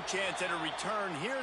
chance at a return here.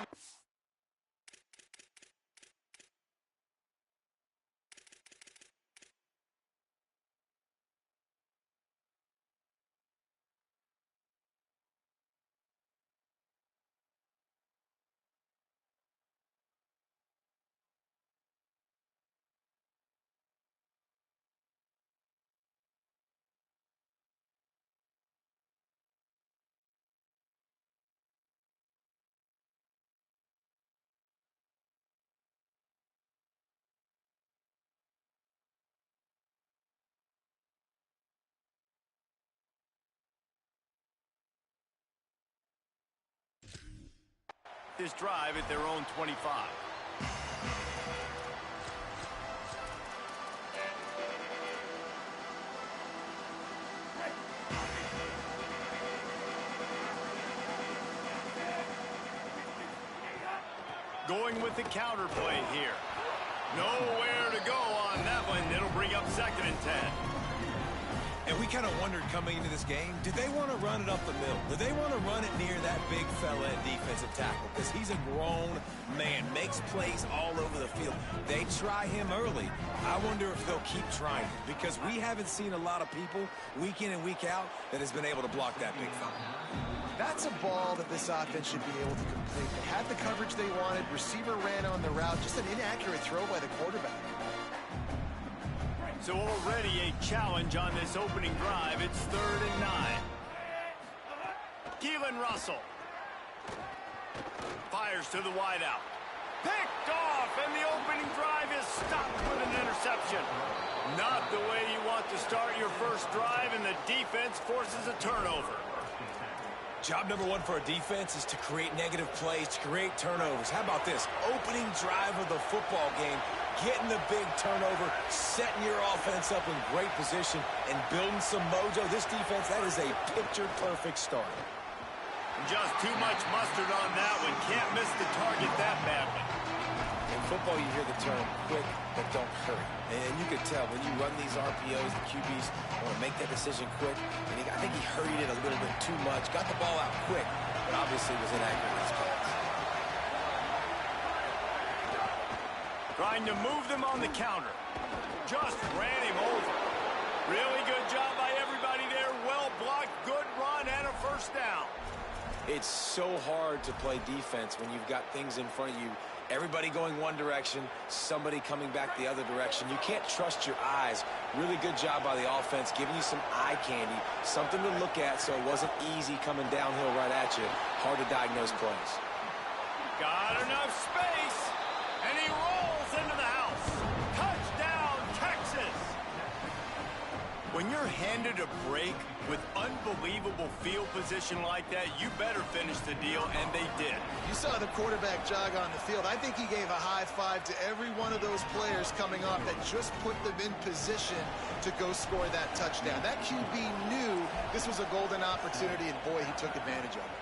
This drive at their own 25. Going with the counter play here. Nowhere to go on that one. It'll bring up 2nd and 10. And we kind of wondered coming into this game, did they want to run it up the middle? Do they want to run it near that big fella at defensive tackle? Because he's a grown man, makes plays all over the field. They try him early. I wonder if they'll keep trying because we haven't seen a lot of people week in and week out that has been able to block that big fella. That's a ball that this offense should be able to complete. They had the coverage they wanted. Receiver ran on the route. Just an inaccurate throw by the quarterback. So already a challenge on this opening drive. It's 3rd and 9. Keelan Russell fires to the wideout. Picked off, and the opening drive is stopped with an interception. Not the way you want to start your first drive, and the defense forces a turnover. Job number one for a defense is to create negative plays, to create turnovers. How about this? Opening drive of the football game, getting the big turnover, setting your offense up in great position, and building some mojo. This defense, that is a picture-perfect start. Just too much mustard on that one. Can't miss the target that badly. In football, you hear the term quick, but don't hurry. And you can tell when you run these RPOs, the QBs want to make that decision quick. And I think he hurried it a little bit too much. Got the ball out quick, but obviously was inaccurate in his pass. Trying to move them on the counter. Just ran him over. Really good job by everybody there. Well blocked, good run, and a first down. It's so hard to play defense when you've got things in front of you. Everybody going one direction, somebody coming back the other direction. You can't trust your eyes. Really good job by the offense, giving you some eye candy, something to look at so it wasn't easy coming downhill right at you. Hard to diagnose plays. Got enough space, and he rolls into the house. Touchdown, Texas! When you're handed a break with unbelievable field position like that, you better finish the deal, and they did. You saw the quarterback jog on the field. I think he gave a high five to every one of those players coming off that just put them in position to go score that touchdown. That QB knew this was a golden opportunity, and boy, he took advantage of it.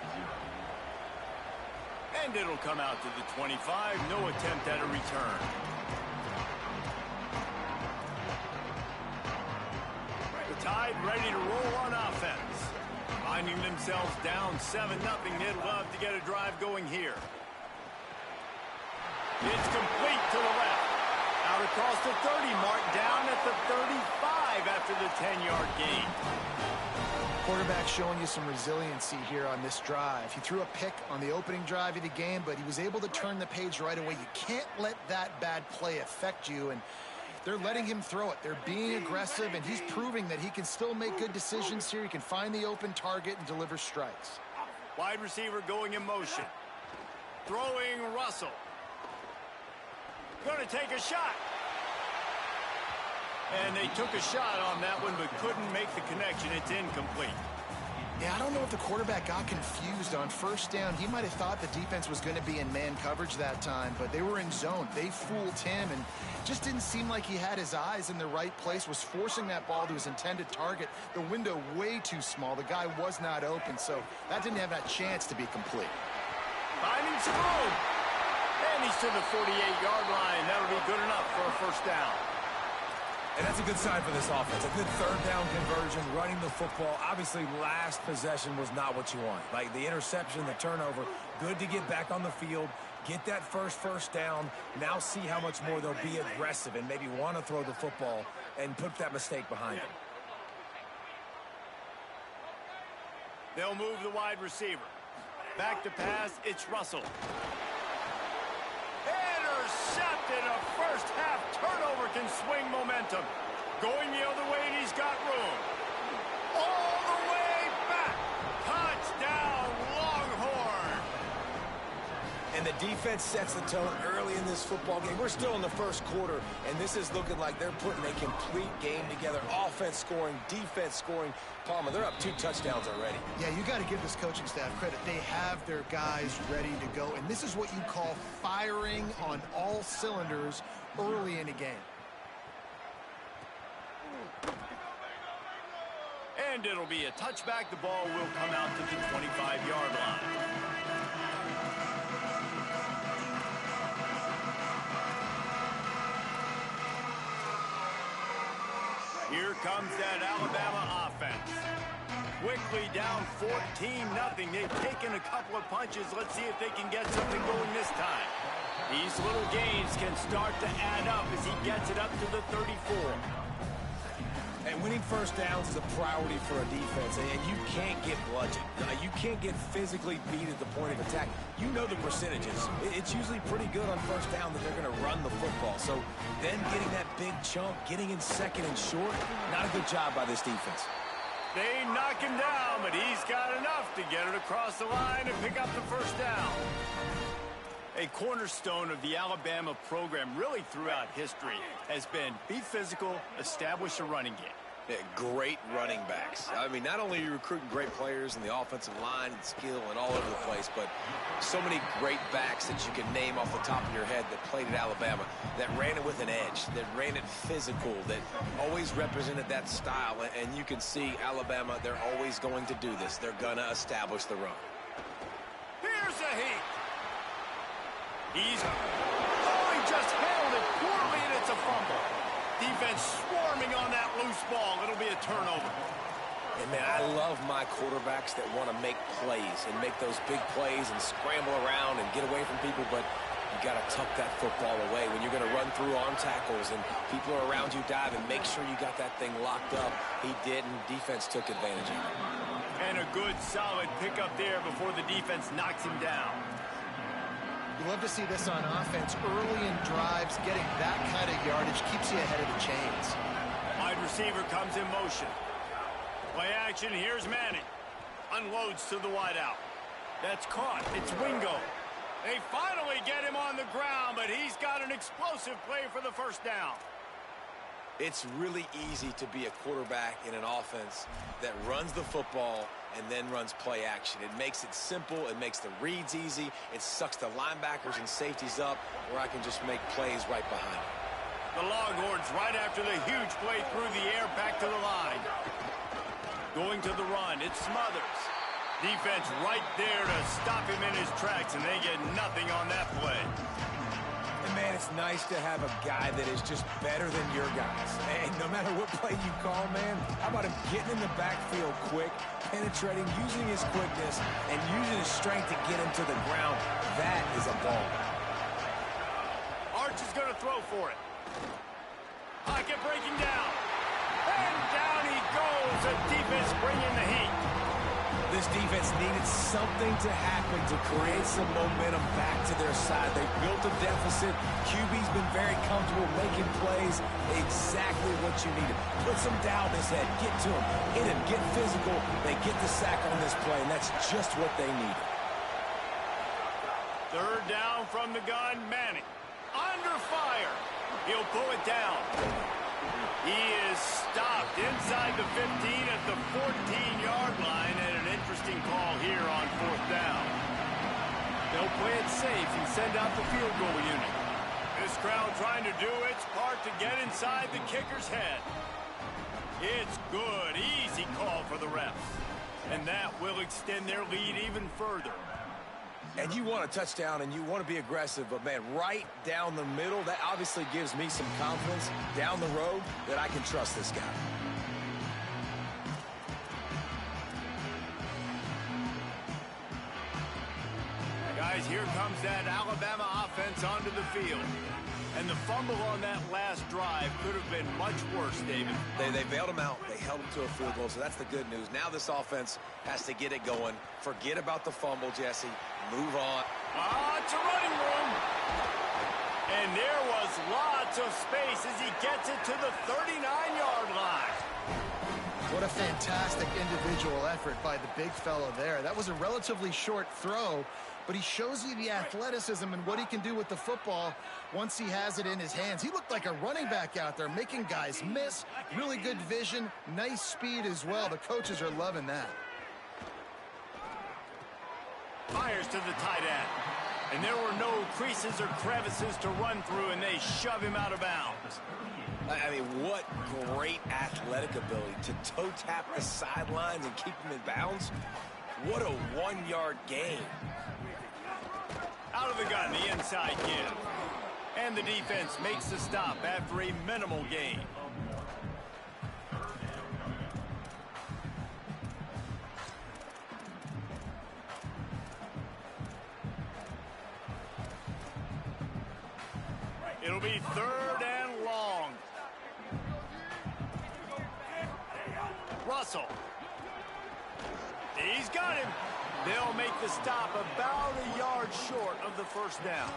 And it'll come out to the 25. No attempt at a return. Tide ready to roll on offense. Finding themselves down 7-0. They'd love to get a drive going here. It's complete to the left. Out across the 30 mark, down at the 35 after the 10-yard gain. Quarterback showing you some resiliency here on this drive. He threw a pick on the opening drive of the game, but he was able to turn the page right away. You can't let that bad play affect you, and they're letting him throw it. They're being aggressive, and he's proving that he can still make good decisions here. He can find the open target and deliver strikes. Wide receiver going in motion. Throwing Russell. Going to take a shot. And they took a shot on that one, but couldn't make the connection. It's incomplete. Yeah, I don't know if the quarterback got confused on first down. He might have thought the defense was going to be in man coverage that time, but they were in zone. They fooled him, and just didn't seem like he had his eyes in the right place, was forcing that ball to his intended target. The window way too small. The guy was not open, so that didn't have that chance to be complete. Finding some room. And he's to the 48-yard line. That'll be good enough for a first down. And that's a good sign for this offense. A good third down conversion, running the football. Obviously, last possession was not what you want. Like the interception, the turnover, good to get back on the field, get that first down. Now see how much more they'll be aggressive and maybe want to throw the football and put that mistake behind them. They'll move the wide receiver. Back to pass, it's Russell. Intercepted. A first half turnover can swing momentum. Going the other way, and he's got room. All the way back. Touchdown, Longhorn. And the defense sets the tone early in this football game. We're still in the first quarter, and this is looking like they're putting a complete game together. Offense scoring, defense scoring. Palmer, they're up 2 touchdowns already. Yeah, you got to give this coaching staff credit. They have their guys ready to go, and this is what you call firing on all cylinders early in a game. And it'll be a touchback. The ball will come out to the 25-yard line. Here comes that Alabama offense. Quickly down 14-0. They've taken a couple of punches. Let's see if they can get something going this time. These little gains can start to add up as he gets it up to the 34. And winning first downs is a priority for a defense, and you can't get bludgeoned. You can't get physically beat at the point of attack. You know the percentages. It's usually pretty good on first down that they're going to run the football. So then getting that big chunk, getting in second and short, not a good job by this defense. They knock him down, but he's got enough to get it across the line and pick up the first down. A cornerstone of the Alabama program really throughout history has been be physical, establish a running game. Yeah, great running backs. I mean, not only are you recruiting great players in the offensive line and skill and all over the place, but so many great backs that you can name off the top of your head that played at Alabama, that ran it with an edge, that ran it physical, that always represented that style. And you can see Alabama, they're always going to do this. They're going to establish the run. Here's a heat. He just handled it poorly, and it's a fumble. Defense swarming on that loose ball. It'll be a turnover. And, man, I love my quarterbacks that want to make plays and make those big plays and scramble around and get away from people, but you got to tuck that football away. When you're going to run through arm tackles and people are around you diving, make sure you got that thing locked up. He did, and defense took advantage of it. And a good, solid pickup there before the defense knocks him down. You love to see this on offense. Early in drives, getting that kind of yardage keeps you ahead of the chains. Wide receiver comes in motion. Play action, here's Manning. Unloads to the wideout. That's caught, it's Wingo. They finally get him on the ground, but he's got an explosive play for the first down. It's really easy to be a quarterback in an offense that runs the football and then runs play action. It makes it simple. It makes the reads easy. It sucks the linebackers and safeties up where I can just make plays right behind it. The Longhorns right after the huge play through the air back to the line. Going to the run, it's Smothers. Defense right there to stop him in his tracks, and they get nothing on that play. And, man, it's nice to have a guy that is just better than your guys. And no matter what play you call, man, how about him getting in the backfield quick, penetrating, using his quickness, and using his strength to get him to the ground? That is a ball. Arch is going to throw for it. Pocket breaking down. And down he goes. The defense bringing the heat. This defense needed something to happen to create some momentum back to their side. They built a deficit. QB's been very comfortable making plays. Exactly what you needed. Put some doubt in his head. Get to him. Hit him. Get physical. They get the sack on this play, and that's just what they needed. Third down from the gun. Manning under fire. He'll pull it down. He is stopped inside the 15 at the 14-yard line, and an interesting call here on fourth down. They'll play it safe and send out the field goal unit. This crowd trying to do its part to get inside the kicker's head. It's good, easy call for the refs, and that will extend their lead even further. And you want a touchdown and you want to be aggressive, but, man, right down the middle, that obviously gives me some confidence down the road that I can trust this guy. Guys, here comes that Alabama offense onto the field. And the fumble on that last drive could have been much worse, David. They bailed him out. They held him to a field goal, so that's the good news. Now this offense has to get it going. Forget about the fumble, Jesse. Move on. It's a running room. And there was lots of space as he gets it to the 39-yard line. What a fantastic individual effort by the big fellow there. That was a relatively short throw, but he shows you the athleticism and what he can do with the football once he has it in his hands. He looked like a running back out there, making guys miss. Really good vision, nice speed as well. The coaches are loving that. Fires to the tight end. And there were no creases or crevices to run through, and they shove him out of bounds. I mean, what great athletic ability to toe tap the sidelines and keep him in bounds. What a one-yard gain. Out of the gun, the inside give. And the defense makes the stop after a minimal gain. It'll be 3rd and long. Russell. He's got him. They'll make the stop about a yard short of the first down.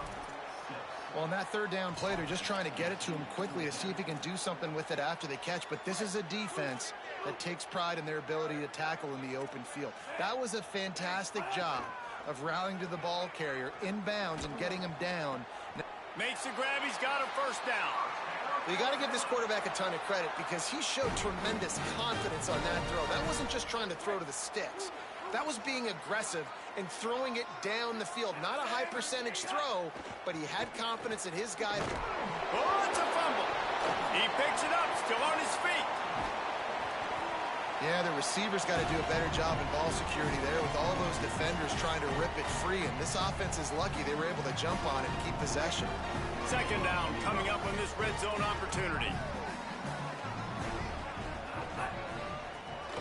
Well, in that 3rd down play, they're just trying to get it to him quickly to see if he can do something with it after they catch. But this is a defense that takes pride in their ability to tackle in the open field. That was a fantastic job of rallying to the ball carrier in bounds and getting him down. Makes the grab. He's got a first down. You got to give this quarterback a ton of credit because he showed tremendous confidence on that throw. That wasn't just trying to throw to the sticks. That was being aggressive and throwing it down the field. Not a high percentage throw, but he had confidence in his guy. Oh, it's a fumble. He picks it up, still on his feet. Yeah, the receivers got to do a better job in ball security there with all those defenders trying to rip it free. And this offense is lucky they were able to jump on it and keep possession. 2nd down coming up on this red zone opportunity.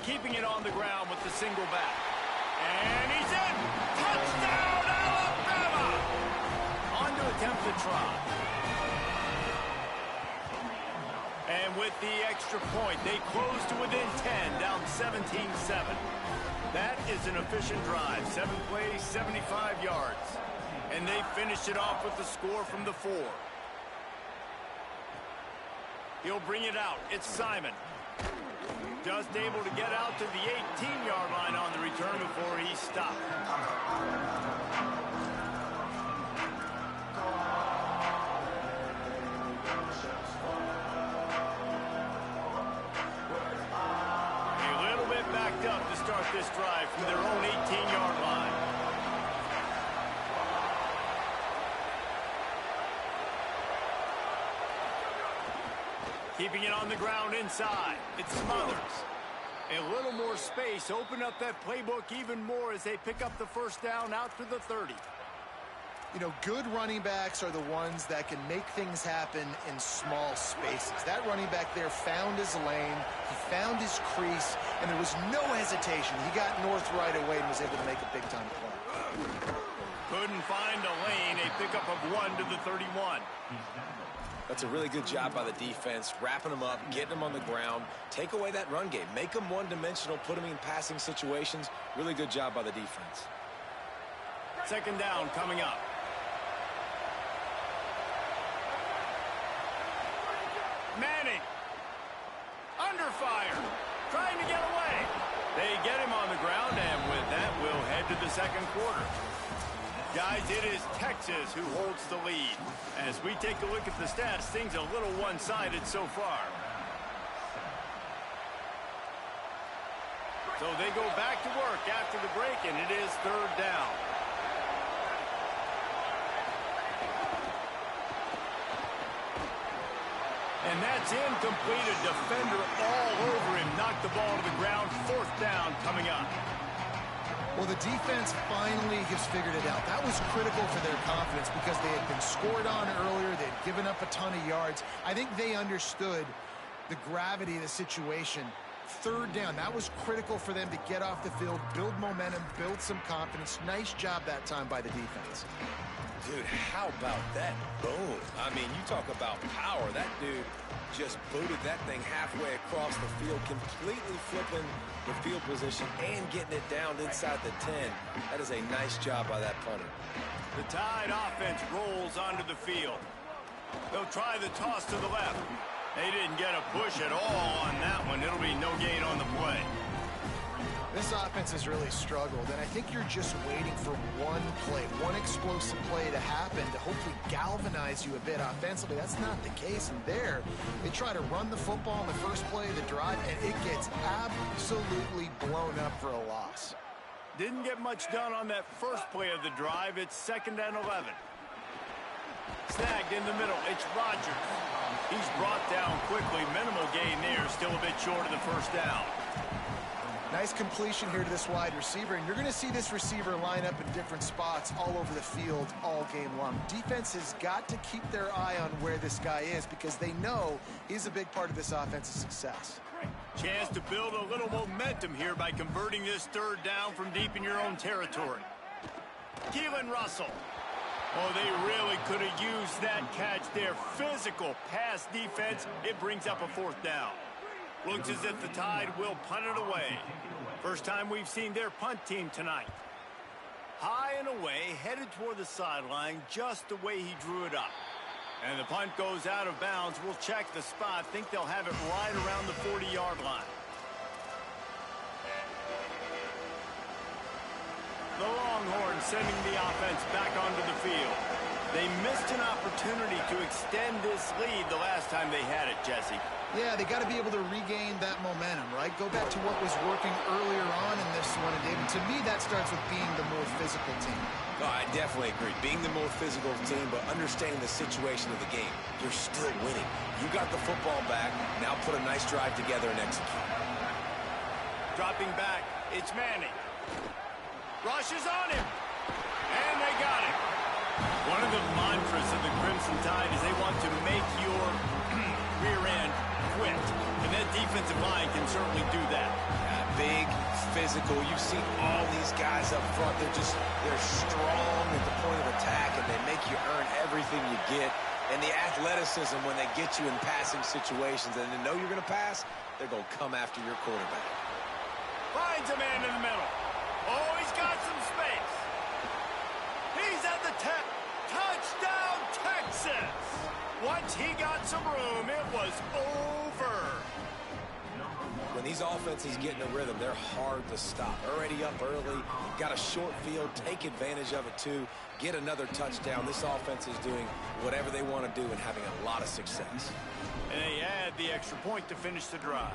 Keeping it on the ground with the single back. And he's in! Touchdown, Alabama! On to attempt the try. And with the extra point, they close to within 10, down 17-7. That is an efficient drive. 7 plays, 75 yards. And they finished it off with the score from the 4. He'll bring it out. It's Simon. Just able to get out to the 18-yard line on the return before he stopped. A little bit backed up to start this drive from their own 18-yard line. Keeping it on the ground inside. It smothers. A little more space. Open up that playbook even more as they pick up the first down out to the 30. You know, good running backs are the ones that can make things happen in small spaces. That running back there found his lane, he found his crease, and there was no hesitation. He got north right away and was able to make a big-time play. Couldn't find a lane. A pickup of 1 to the 31. That's a really good job by the defense, wrapping them up, getting them on the ground. Take away that run game. Make them one-dimensional, put them in passing situations. Really good job by the defense. 2nd down coming up. Manning. Under fire. Trying to get away. They get him on the ground, and with that, we'll head to the 2nd quarter. Guys, it is Texas who holds the lead. As we take a look at the stats, things a little one-sided so far. So they go back to work after the break, and it is 3rd down. And that's incomplete. A defender all over him. Knocked the ball to the ground. 4th down coming up. Well, the defense finally has figured it out. That was critical for their confidence because they had been scored on earlier. They had given up a ton of yards. I think they understood the gravity of the situation. Third down, that was critical for them to get off the field, build momentum, build some confidence. Nice job that time by the defense. Dude, how about that boom? I mean, you talk about power. That dude just booted that thing halfway across the field, completely flipping the field position and getting it down inside the 10. That is a nice job by that punter. The Tide offense rolls onto the field. They'll try the toss to the left. They didn't get a push at all on that one. It'll be no gain on the play. This offense has really struggled, and I think you're just waiting for one play, one explosive play to happen to hopefully galvanize you a bit offensively. That's not the case, and there, they try to run the football in the first play of the drive, and it gets absolutely blown up for a loss. Didn't get much done on that first play of the drive. It's 2nd and 11. Snagged in the middle. It's Rodgers. He's brought down quickly. Minimal gain there. Still a bit short of the first down. Nice completion here to this wide receiver, and you're going to see this receiver line up in different spots all over the field all game long. Defense has got to keep their eye on where this guy is because they know he's a big part of this offense's success. Chance to build a little momentum here by converting this 3rd down from deep in your own territory. Keelan Russell. Oh, they really could have used that catch there. Physical pass defense. It brings up a 4th down. Looks as if the Tide will punt it away. First time we've seen their punt team tonight. High and away, headed toward the sideline, just the way he drew it up. And the punt goes out of bounds. We'll check the spot. Think they'll have it right around the 40-yard line. The Longhorns sending the offense back onto the field. They missed an opportunity to extend this lead the last time they had it, Jesse. Yeah, they got to be able to regain that momentum, right? Go back to what was working earlier on in this one, and David, to me, that starts with being the more physical team. Oh, I definitely agree. Being the more physical team, but understanding the situation of the game. You're still winning. You got the football back. Now put a nice drive together and execute. Dropping back, it's Manning. Rushes on him. And they got him. One of the mantras of the Crimson Tide is they want to make your rear end quit. And that defensive line can certainly do that. Big, physical. You've seen all these guys up front. They're strong at the point of attack, and they make you earn everything you get. And the athleticism when they get you in passing situations and they know you're going to pass, they're going to come after your quarterback. Finds a man in the middle. Oh, he's got some space. He's at the 10. Touchdown, Texas. Once he got some room, it was over. When these offenses get in a rhythm, they're hard to stop. Already up early, got a short field, take advantage of it too, get another touchdown. This offense is doing whatever they want to do and having a lot of success. And they add the extra point to finish the drive.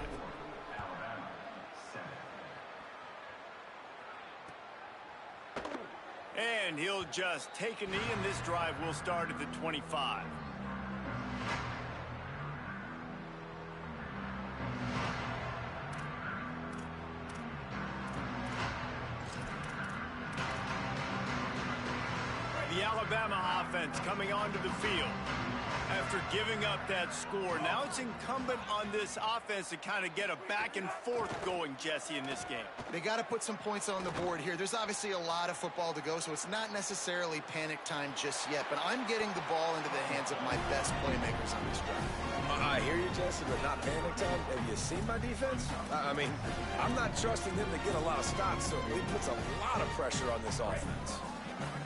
And he'll just take a knee, and this drive will start at the 25. The Alabama offense coming onto the field. After giving up that score, now it's incumbent on this offense to kind of get a back and forth going, Jesse, in this game. They got to put some points on the board here. There's obviously a lot of football to go, so it's not necessarily panic time just yet, but I'm getting the ball into the hands of my best playmakers on this drive. I hear you, Jesse, but not panic time. Have you seen my defense? I mean, I'm not trusting them to get a lot of stops, so it puts a lot of pressure on this offense.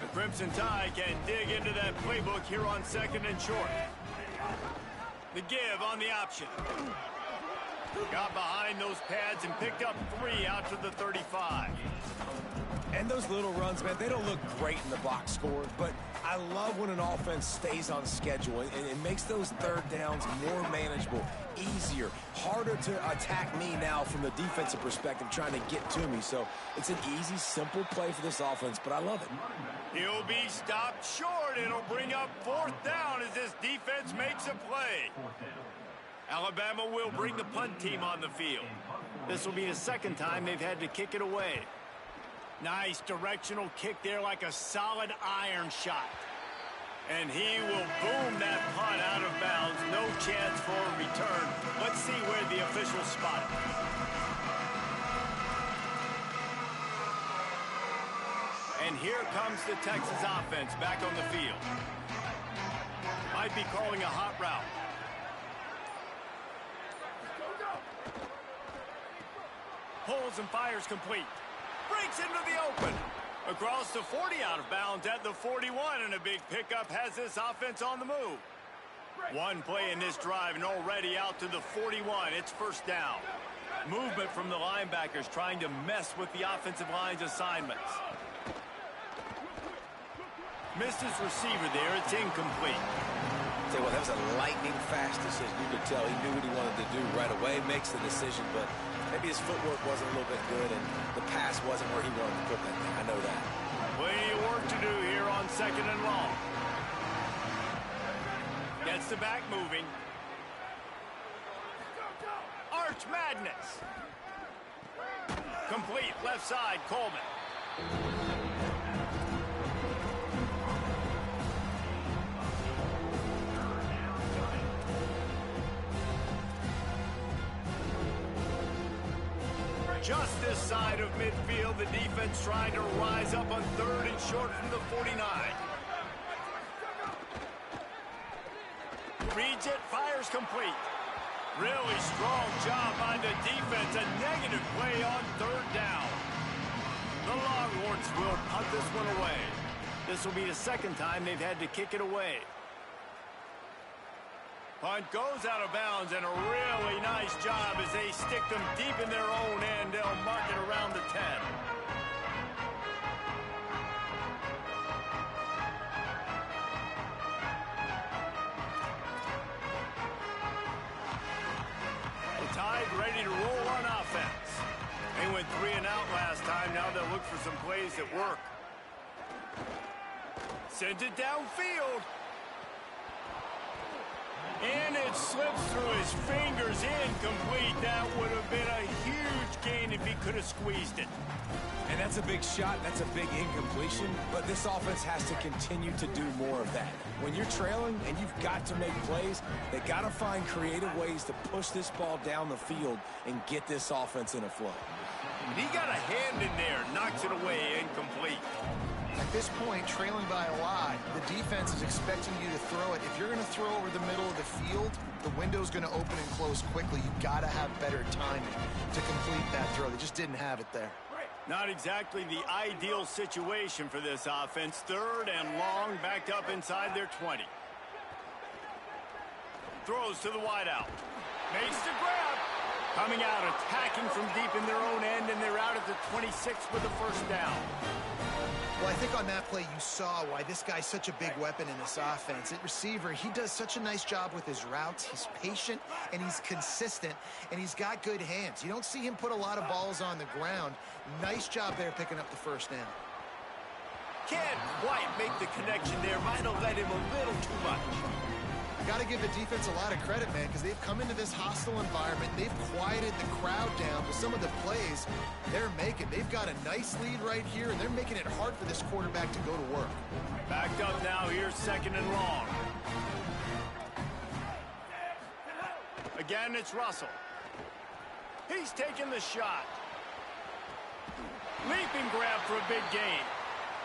The Crimson Tide can dig into that playbook here on 2nd and short. The give on the option. Got behind those pads and picked up 3 out to the 35. And those little runs, man, they don't look great in the box score, but I love when an offense stays on schedule and it makes those 3rd downs more manageable, easier, harder to attack me now from the defensive perspective trying to get to me. So it's an easy, simple play for this offense, but I love it. He'll be stopped short. It'll bring up 4th down as this defense makes a play. Alabama will bring the punt team on the field. This will be the 2nd time they've had to kick it away. Nice directional kick there like a solid iron shot. And he will boom that punt out of bounds. No chance for a return. Let's see where the officials spot it. And here comes the Texas offense back on the field. Might be calling a hot route. Pulls and fires complete. Breaks into the open. Across the 40 out of bounds at the 41, and a big pickup has this offense on the move. One play in this drive and already out to the 41. It's first down. Movement from the linebackers trying to mess with the offensive line's assignments. Missed his receiver there. It's incomplete. Tell you what, that was a lightning fast decision. You could tell he knew what he wanted to do right away. Makes the decision, but maybe his footwork wasn't a little bit good, and the pass wasn't where he wanted to put that thing. I know that. Plenty of work to do here on 2nd and long. Gets the back moving. Arch Madness. Complete, left side, Coleman. Just this side of midfield, the defense trying to rise up on 3rd and short from the 49. Reads it, fires complete. Really strong job by the defense. A negative play on 3rd down. The Longhorns will punt this one away. This will be the 2nd time they've had to kick it away. Punt goes out of bounds, and a really nice job as they stick them deep in their own end. They'll mark it around the 10. The Tide ready to roll on offense. They went 3 and out last time. Now they'll look for some plays that work. Sends it downfield. And it slips through his fingers, incomplete. That would have been a huge gain if he could have squeezed it. And that's a big shot. That's a big incompletion. But this offense has to continue to do more of that. When you're trailing and you've got to make plays, they got to find creative ways to push this ball down the field and get this offense in a flow. He got a hand in there, knocks it away, incomplete. At this point, trailing by a lot, the defense is expecting you to throw it. If you're going to throw over the middle of the field, the window's going to open and close quickly. You've got to have better timing to complete that throw. They just didn't have it there. Not exactly the ideal situation for this offense. 3rd and long, backed up inside their 20. Throws to the wideout. Makes the grab. Coming out, attacking from deep in their own end, and they're out at the 26 with the first down. Well, I think on that play you saw why this guy's such a big weapon in this offense. At receiver, he does such a nice job with his routes. He's patient, and he's consistent, and he's got good hands. You don't see him put a lot of balls on the ground. Nice job there picking up the first down. Can't quite make the connection there. Might have let him a little too much. Got to give the defense a lot of credit, man, because they've come into this hostile environment. They've quieted the crowd down with some of the plays they're making. They've got a nice lead right here, and they're making it hard for this quarterback to go to work. Backed up now. Here's 2nd and long. Again, it's Russell. He's taking the shot. Leaping grab for a big gain.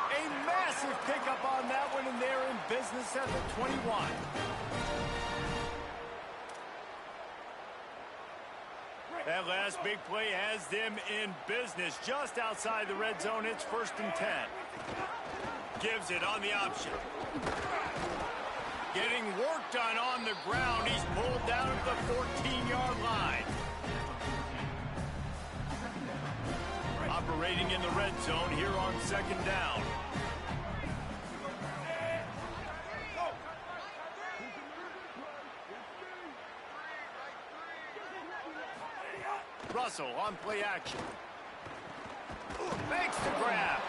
A massive pickup on that one, and they're in business at the 21. That last big play has them in business just outside the red zone. It's 1st and 10. Gives it on the option. Getting work done on the ground. He's pulled down at the 14-yard line. Operating in the red zone here on 2nd down. Russell on play action. Makes the grab.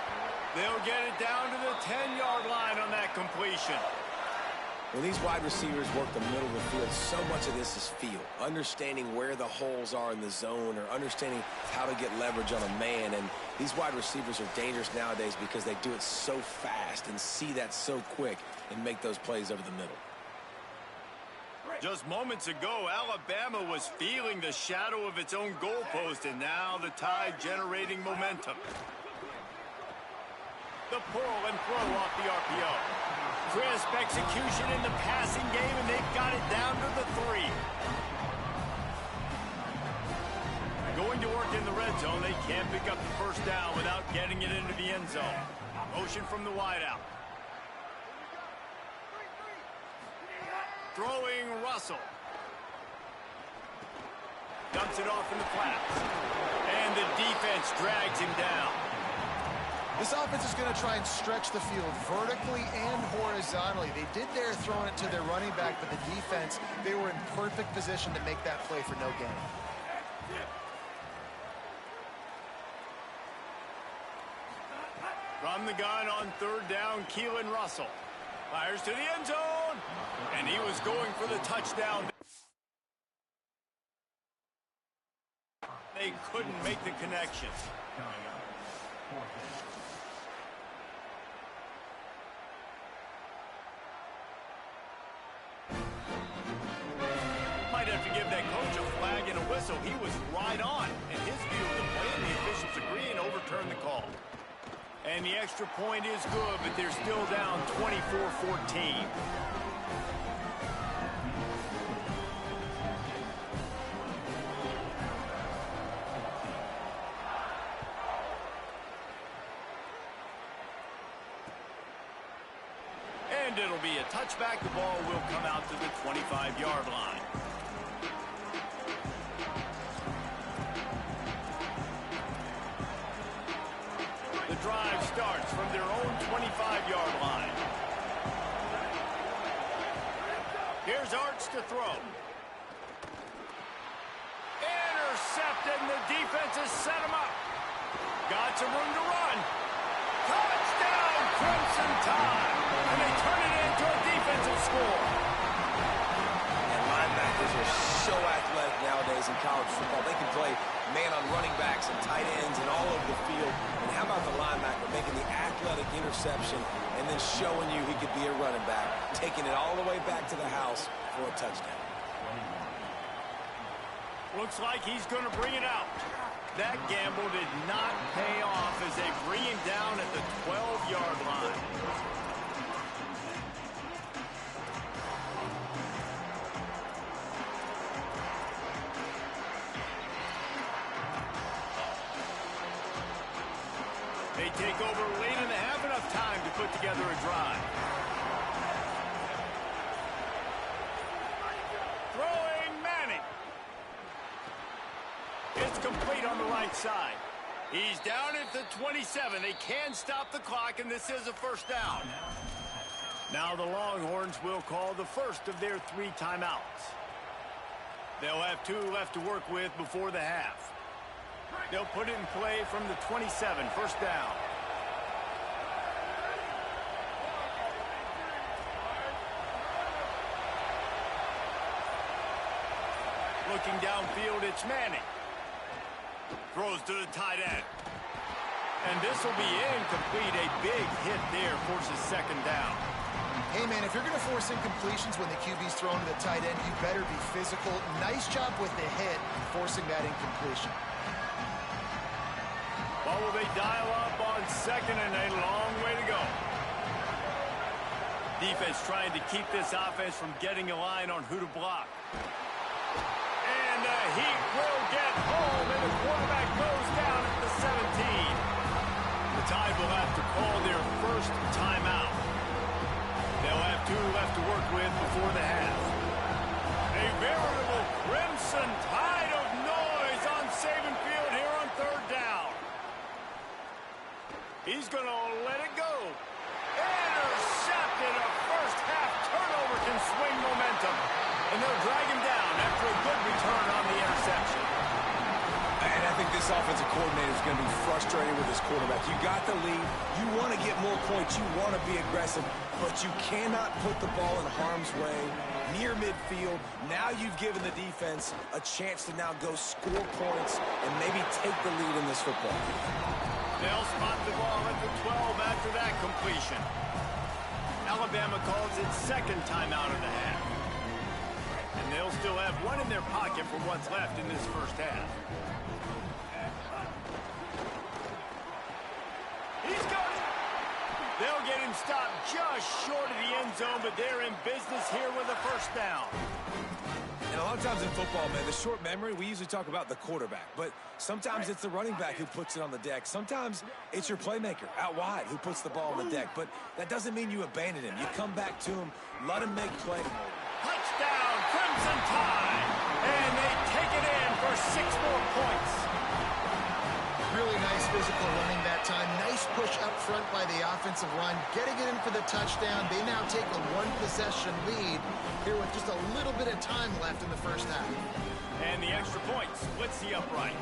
They'll get it down to the 10-yard line on that completion. When these wide receivers work the middle of the field, so much of this is feel. Understanding where the holes are in the zone or understanding how to get leverage on a man. And these wide receivers are dangerous nowadays because they do it so fast and see that so quick and make those plays over the middle. Just moments ago, Alabama was feeling the shadow of its own goalpost, and now the Tide generating momentum. The pull and throw off the RPO. Crisp execution in the passing game, and they've got it down to the 3. Going to work in the red zone, they can't pick up the first down without getting it into the end zone. Motion from the wideout. Throwing Russell. Dumps it off in the flats. And the defense drags him down. This offense is going to try and stretch the field vertically and horizontally. They did there throwing it to their running back, but the defense, they were in perfect position to make that play for no gain. From the gun on third down, Keelan Russell. Fires to the end zone, and he was going for the touchdown. They couldn't make the connection. Might have to give that coach a flag and a whistle. He was right on in his view of the play, and the officials agree and overturn the call. And the extra point is good, but they're still down 24-14. And it'll be a touchback. The ball will come out to the 25-yard line. The drive starts from their own 25-yard line. Here's Arts to throw. Intercepted, and the defense has set him up. Got some room to run. Touchdown, Crimson Tide. And they turn it into a defensive score. And linebackers are so athletic nowadays in college football. They can play man on running backs and tight ends and all over the field. And how about the linebacker making the athletic interception and then showing you he could be a running back, taking it all the way back to the house for a touchdown. Looks like he's going to bring it out. That gamble did not pay off as they bring him down at the 12-yard line. They take over late in the half, enough time to put together a drive. Throwing Manning. It's complete on the right side. He's down at the 27. They can stop the clock, and this is a first down. Now the Longhorns will call the first of their 3 timeouts. They'll have 2 left to work with before the half. They'll put it in play from the 27, first down. Looking downfield, it's Manning. Throws to the tight end. And this will be incomplete. A big hit there forces second down. Hey, man, if you're going to force incompletions when the QB's thrown to the tight end, you better be physical. Nice job with the hit, forcing that incompletion. Well, will they dial up on second, and a long way to go. Defense trying to keep this offense from getting a line on who to block. And the Heat will get home, and the quarterback goes down at the 17. The Tide will have to call their first timeout. They'll have 2 left to work with before the half. A veritable Crimson Tide of noise on Saban Field here on third down. He's going to let it go. Intercepted. A first half turnover can swing momentum. And they'll drag him down after a good return on the interception. And I think this offensive coordinator is going to be frustrated with his quarterback. You got the lead. You want to get more points. You want to be aggressive, but you cannot put the ball in harm's way near midfield. Now you've given the defense a chance to now go score points and maybe take the lead in this football game. They'll spot the ball at the 12 after that completion. Alabama calls its second timeout of the half. And they'll still have one in their pocket for what's left in this first half. He's got it. They'll get him stopped just short of the end zone, but they're in business here with a first down. And a lot of times in football, man, the short memory, we usually talk about the quarterback, but sometimes it's the running back who puts it on the deck. Sometimes it's your playmaker out wide who puts the ball on the deck, but that doesn't mean you abandon him. You come back to him, let him make play. Touchdown, Crimson Tide, and they take it in for 6 more points. Really nice physical running that time. Nice push up front by the offensive line. Getting it in for the touchdown. They now take a 1-possession lead here with just a little bit of time left in the first half. And the extra point splits the uprights.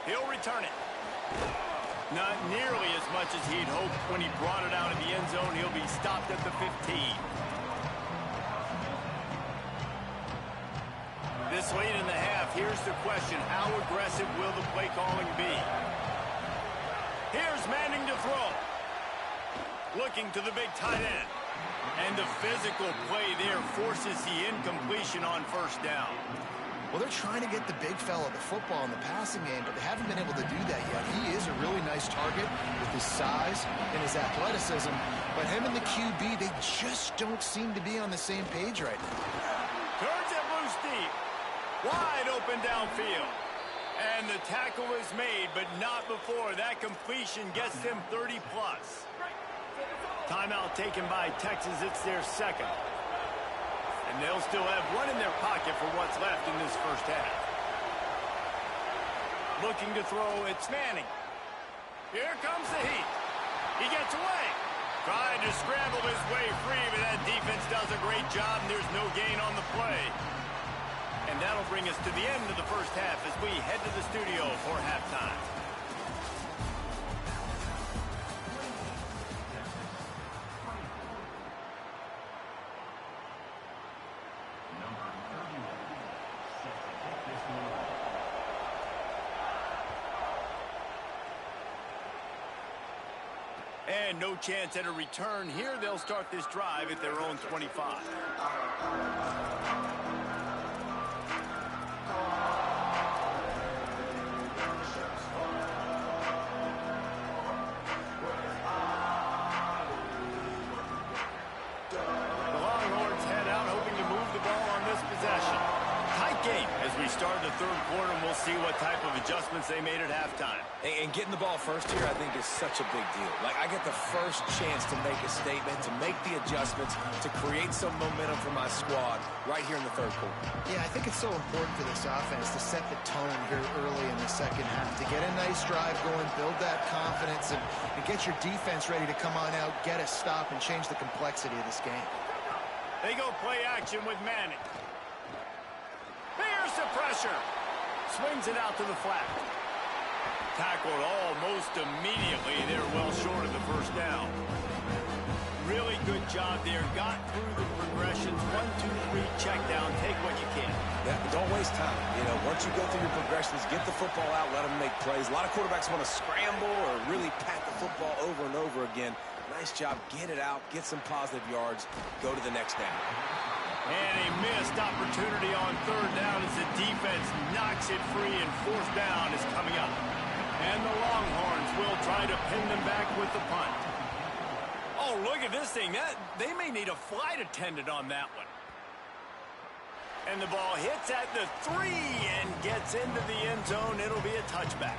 He'll return it. Not nearly as much as he'd hoped when he brought it out of the end zone. He'll be stopped at the 15. This late in the half, here's the question. How aggressive will the play calling be? Here's Manning to throw. Looking to the big tight end. And the physical play there forces the incompletion on first down. Well, they're trying to get the big fella the football in the passing game, but they haven't been able to do that yet. He is a really nice target with his size and his athleticism, but him and the QB, they just don't seem to be on the same page right now. Turns it loose deep. Wide open downfield. And the tackle is made, but not before that completion gets them 30-plus. Timeout taken by Texas. It's their second. And they'll still have one in their pocket for what's left in this first half. Looking to throw, it's Manning. Here comes the heat. He gets away. Trying to scramble his way free, but that defense does a great job, and there's no gain on the play. And that'll bring us to the end of the first half as we head to the studio for halftime. And no chance at a return here. They'll start this drive at their own 25. Start the third quarter, and we'll see what type of adjustments they made at halftime. And getting the ball first here, I think, is such a big deal. Like, I get the first chance to make a statement, to make the adjustments, to create some momentum for my squad right here in the third quarter. Yeah, I think it's so important for this offense to set the tone here early in the second half, to get a nice drive going, build that confidence, and get your defense ready to come on out, get a stop, and change the complexity of this game. They go play action with Manning. Here's the pressure. Swings it out to the flat. Tackled almost immediately. They're well short of the first down. Really good job there. Got through the progressions. 1, 2, 3, check down. Take what you can. Yeah, don't waste time. You know, once you go through your progressions, get the football out, let them make plays. A lot of quarterbacks want to scramble or really pat the football over and over again. Nice job. Get it out. Get some positive yards. Go to the next down. And a missed opportunity on third down as the defense knocks it free, and fourth down is coming up. And the Longhorns will try to pin them back with the punt. Oh, look at this thing. They may need a flight attendant on that one. And the ball hits at the 3 and gets into the end zone. It'll be a touchback.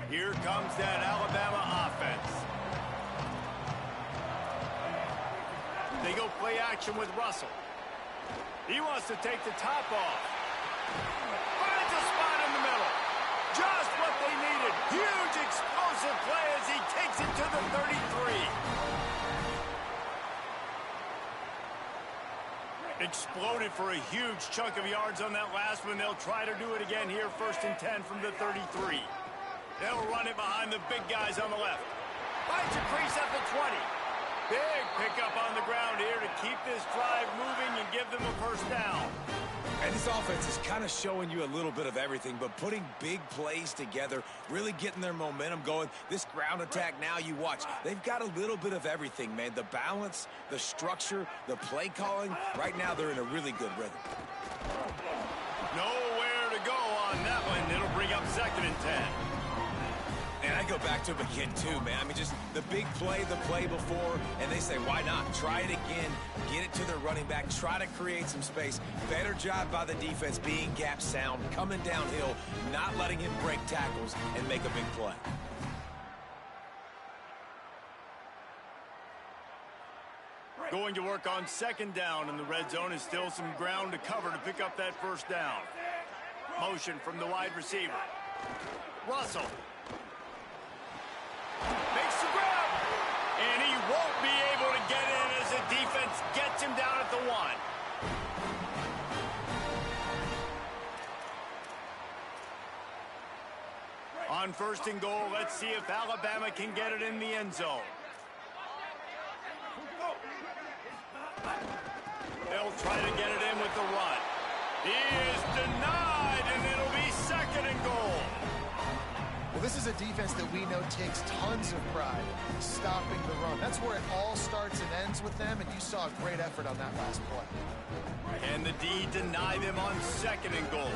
Here comes that Alabama offense. They go play action with Russell. He wants to take the top off. Finds a spot in the middle. Just what they needed. Huge explosive play as he takes it to the 33. Exploded for a huge chunk of yards on that last one. They'll try to do it again here, 1st and 10 from the 33. They'll run it behind the big guys on the left. Finds a crease at the 20. Big pickup on the ground here to keep this drive moving and give them a 1st down. And this offense is kind of showing you a little bit of everything, but putting big plays together, really getting their momentum going. This ground attack now, you watch, they've got a little bit of everything, man. The balance, the structure, the play calling. Right now, they're in a really good rhythm. Nowhere to go on that one. It'll bring up 2nd and 10. And I go back to him again, too, man. I mean, just the big play, the play before, and they say, why not? Try it again, get it to their running back, try to create some space. Better job by the defense being gap sound, coming downhill, not letting him break tackles and make a big play. Going to work on 2nd down in the red zone, is still some ground to cover to pick up that 1st down. Motion from the wide receiver. Russell. Makes the grab, and he won't be able to get in as the defense gets him down at the 1. On 1st and goal, let's see if Alabama can get it in the end zone. They'll try to get it in with the run. He is denied, and it'll be 2nd and goal. Well, this is a defense that we know takes tons of pride stopping the run. That's where it all starts and ends with them, and you saw a great effort on that last play. And the D deny them on 2nd and goal.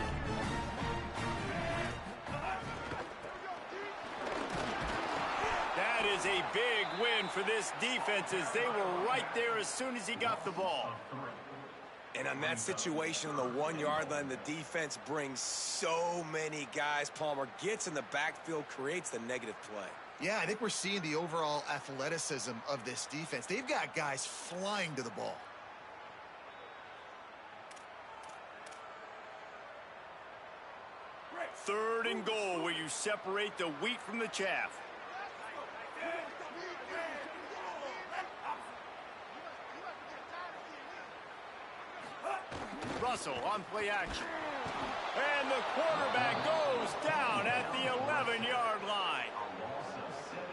That is a big win for this defense as they were right there as soon as he got the ball. And on that situation on the 1-yard line, the defense brings so many guys. Palmer gets in the backfield, creates the negative play. Yeah, I think we're seeing the overall athleticism of this defense. They've got guys flying to the ball. Third and goal, where you separate the wheat from the chaff. Russell on play action. And the quarterback goes down at the 11-yard line.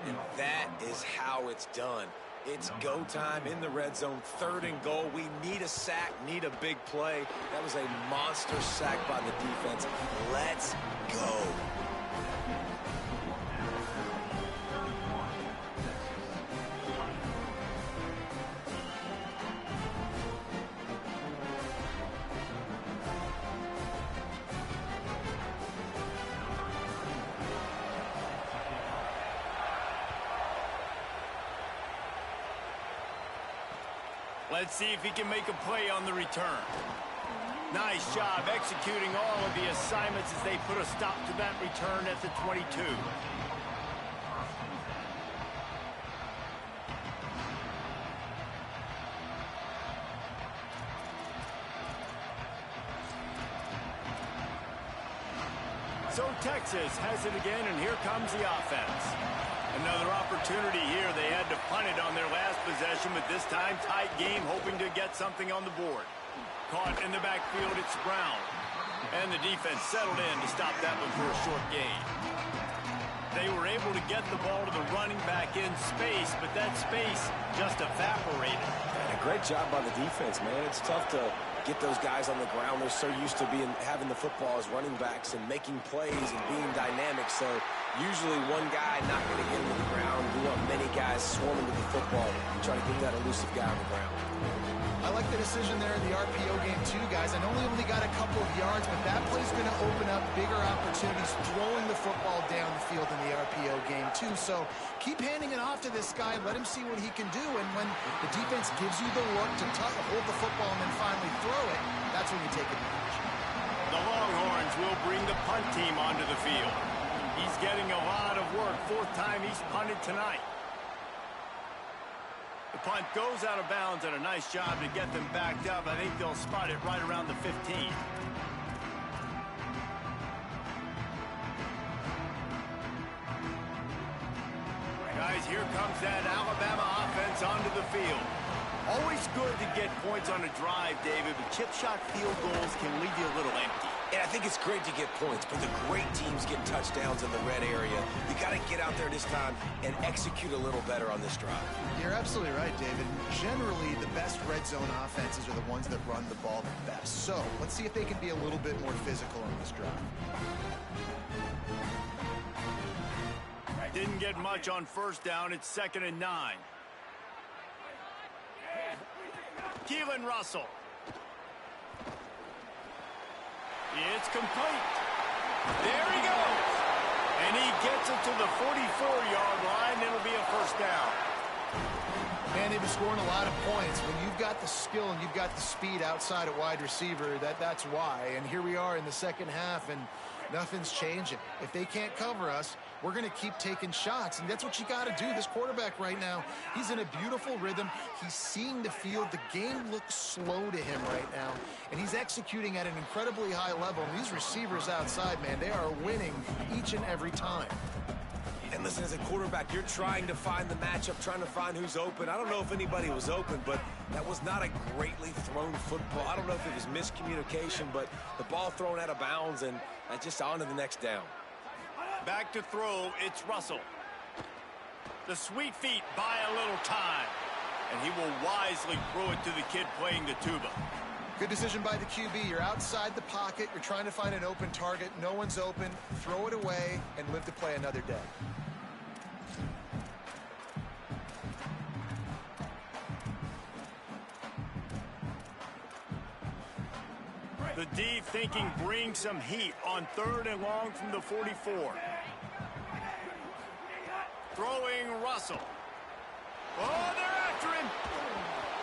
And that is how it's done. It's go time in the red zone, 3rd and goal. We need a sack, need a big play. That was a monster sack by the defense. Let's go. Let's see if he can make a play on the return. Nice job executing all of the assignments as they put a stop to that return at the 22. So Texas has it again, and here comes the offense. Another opportunity here. They had to punt it on their last possession, but this time tight game, hoping to get something on the board. Caught in the backfield, it's Brown. And the defense settled in to stop that one for a short gain. They were able to get the ball to the running back in space, but that space just evaporated. And a great job by the defense, man. It's tough to get those guys on the ground. They're so used to having the football as running backs and making plays and being dynamic. So usually one guy not going to get into the ground. You want many guys swarming to the football, try to get that elusive guy on the ground. I like the decision there in the RPO game too, guys. I know he only got a couple of yards, but that play's going to open up bigger opportunities throwing the football down the field in the RPO game too. So keep handing it off to this guy. Let him see what he can do. And when the defense gives you the look to hold the football and then finally throw it, that's when you take advantage. The Longhorns will bring the punt team onto the field. He's getting a lot of work. 4th time he's punted tonight. The punt goes out of bounds, and a nice job to get them backed up. I think they'll spot it right around the 15. Guys, here comes that Alabama offense onto the field. Always good to get points on a drive, David, but chip shot field goals can leave you a little empty. And I think it's great to get points, but the great teams get touchdowns in the red area. You got to get out there this time and execute a little better on this drive. You're absolutely right, David. Generally, the best red zone offenses are the ones that run the ball the best. So let's see if they can be a little bit more physical on this drive. Didn't get much on first down. It's 2nd and 9. Keelan Russell. It's complete. There he goes. And he gets it to the 44-yard line. It'll be a first down. Man, they've been scoring a lot of points. When you've got the skill and you've got the speed outside at wide receiver, that's why. And here we are in the second half, and nothing's changing. If they can't cover us, we're going to keep taking shots, and that's what you got to do. This quarterback right now, he's in a beautiful rhythm. He's seeing the field. The game looks slow to him right now, and he's executing at an incredibly high level. And these receivers outside, man, they are winning each and every time. And listen, as a quarterback, you're trying to find the matchup, trying to find who's open. I don't know if anybody was open, but that was not a greatly thrown football. I don't know if it was miscommunication, but the ball thrown out of bounds, and just on to the next down. Back to throw, it's Russell. The sweet feet buy a little time, and he will wisely throw it to the kid playing the tuba. Good decision by the QB. You're outside the pocket. You're trying to find an open target. No one's open. Throw it away and live to play another day. The D thinking bring some heat on 3rd and long from the 44. Throwing Russell. Oh, they're after him.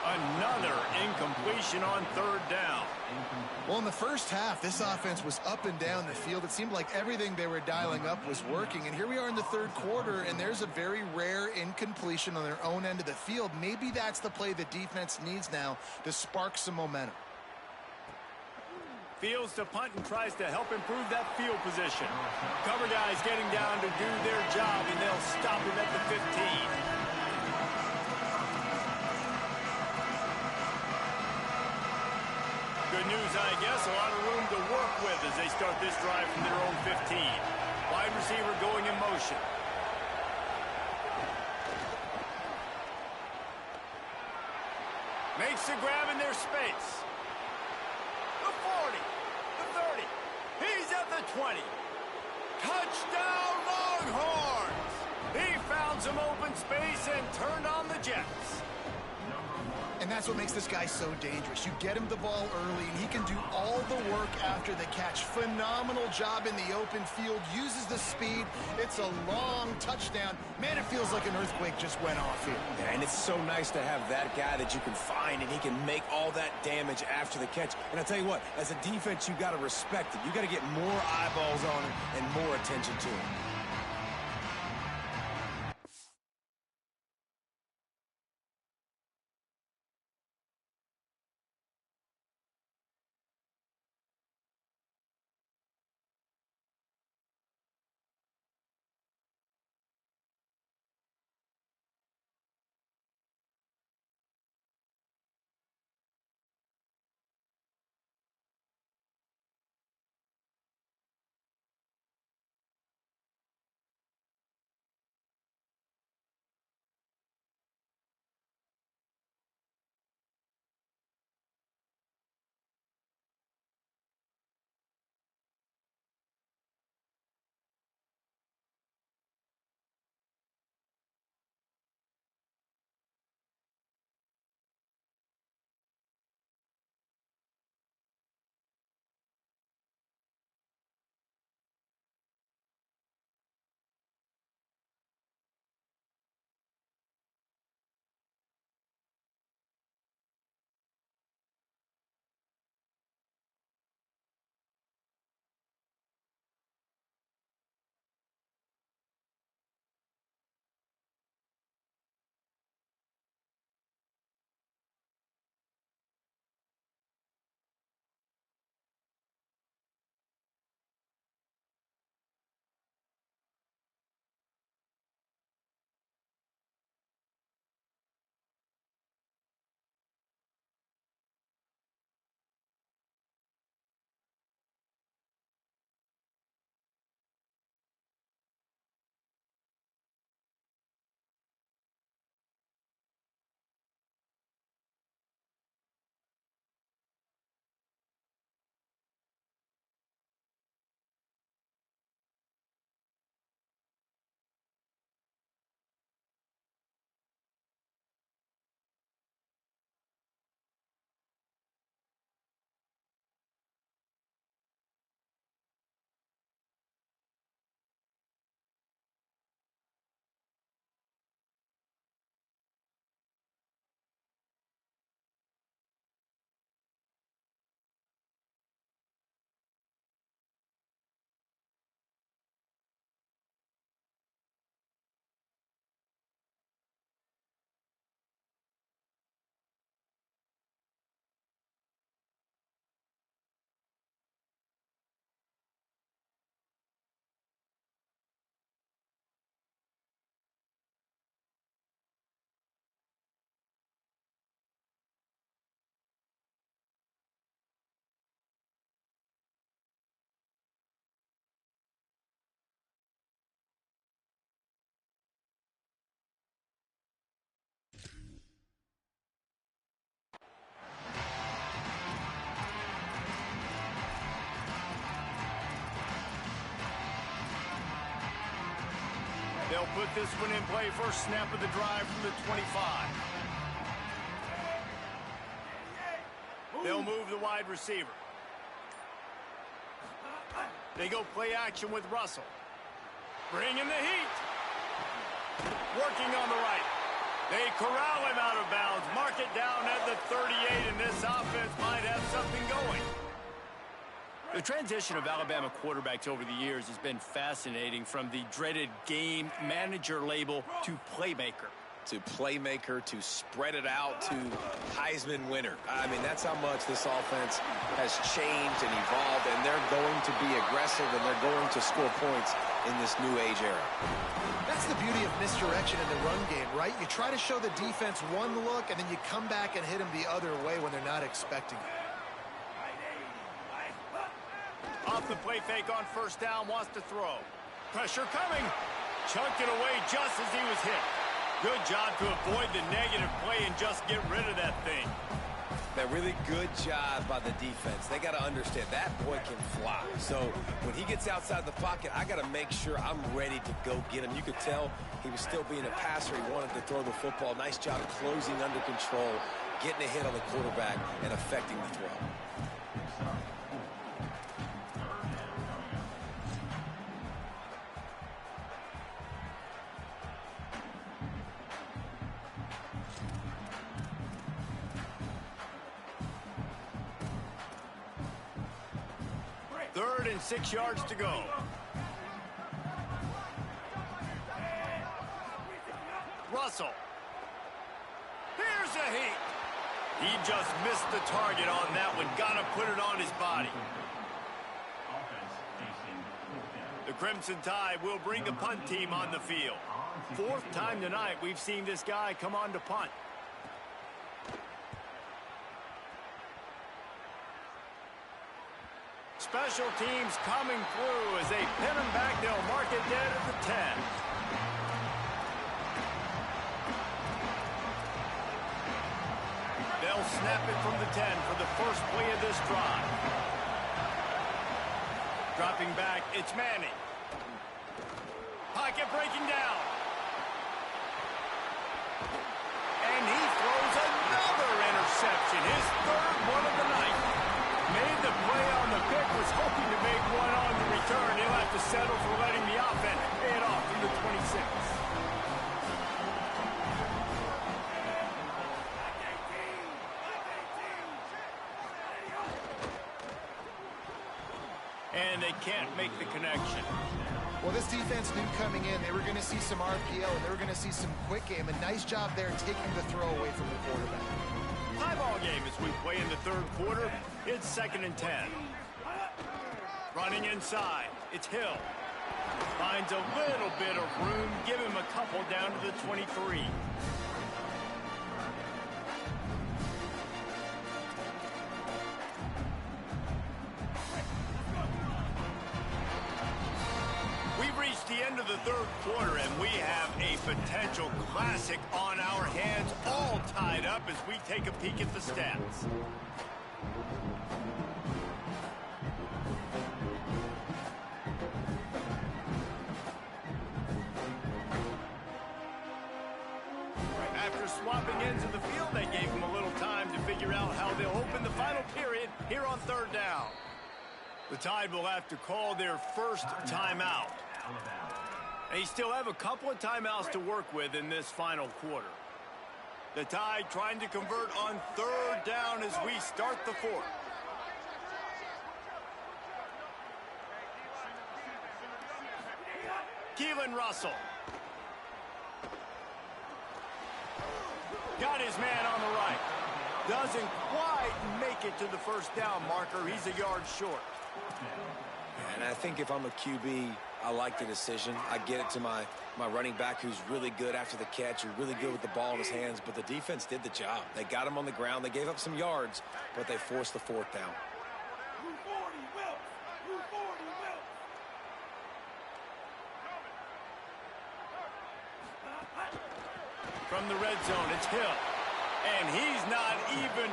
Another incompletion on 3rd down. Well, in the first half, this offense was up and down the field. It seemed like everything they were dialing up was working. And here we are in the 3rd quarter, and there's a very rare incompletion on their own end of the field. Maybe that's the play the defense needs now to spark some momentum. Fields to punt and tries to help improve that field position. Cover guys getting down to do their job, and they'll stop him at the 15. Good news, I guess. A lot of room to work with as they start this drive from their own 15. Wide receiver going in motion. Makes the grab in their space. The 40, the 30, he's at the 20. Touchdown, Longhorns! He found some open space and turned on the Jets. And that's what makes this guy so dangerous. You get him the ball early, and he can do all the work after the catch. Phenomenal job in the open field, uses the speed. It's a long touchdown. Man, it feels like an earthquake just went off here. Yeah, and it's so nice to have that guy that you can find, and he can make all that damage after the catch. And I tell you what, as a defense, you got to respect it. You got to get more eyeballs on him and more attention to him. put this one in play. First snap of the drive from the 25. They'll move the wide receiver. They go play action with Russell. Bringing the heat. Working on the right. They corral him out of bounds. Mark it down at the 38, and this offense might have something going. The transition of Alabama quarterbacks over the years has been fascinating, from the dreaded game manager label to playmaker. To playmaker, to spread it out, to Heisman winner. I mean, that's how much this offense has changed and evolved, and they're going to be aggressive, and they're going to score points in this new age era. That's the beauty of misdirection in the run game, right? You try to show the defense one look, and then you come back and hit them the other way when they're not expecting it. Off the play fake on first down, wants to throw. Pressure coming. Chunked it away just as he was hit. Good job to avoid the negative play and just get rid of that thing. That really good job by the defense. They got to understand that boy can fly. So when he gets outside the pocket, I got to make sure I'm ready to go get him. You could tell he was still being a passer. He wanted to throw the football. Nice job closing under control, getting a hit on the quarterback, and affecting the throw. Third and 6 yards to go. Russell. Here's a heat. He just missed the target on that one. Got to put it on his body. The Crimson Tide will bring a punt team on the field. Fourth time tonight we've seen this guy come on to punt. Special teams coming through as they pin him back. They'll mark it dead at the 10. They'll snap it from the 10 for the first play of this drive. Dropping back, it's Manning. Pocket breaking down. And he throws another interception, his third one of the night. Made the play on the pick, was hoping to make one on the return. He'll have to settle for letting the offense pay it off from the 26. And they can't make the connection. Well, this defense knew coming in they were going to see some RPO, and they were going to see some quick game. A nice job there taking the throw away from the quarterback. High ball game as we play in the third quarter. It's 2nd and 10. Running inside. It's Hill. Finds a little bit of room. Give him a couple down to the 23. We've reached the end of the third quarter, and we have a potential classic on our hands, all tied up as we take a peek at the stats. After swapping ends of the field, they gave them a little time to figure out how they'll open the final period here on third down. The Tide will have to call their first timeout. They still have a couple of timeouts to work with in this final quarter. The Tide trying to convert on third down as we start the fourth. Keelan Russell. Got his man on the right. Doesn't quite make it to the first down marker. He's a yard short. And I think if I'm a QB, I like the decision. I get it to my running back, who's really good after the catch, who's really good with the ball in his hands, but the defense did the job. They got him on the ground. They gave up some yards, but they forced the fourth down. From the red zone, it's Hill. And he's not even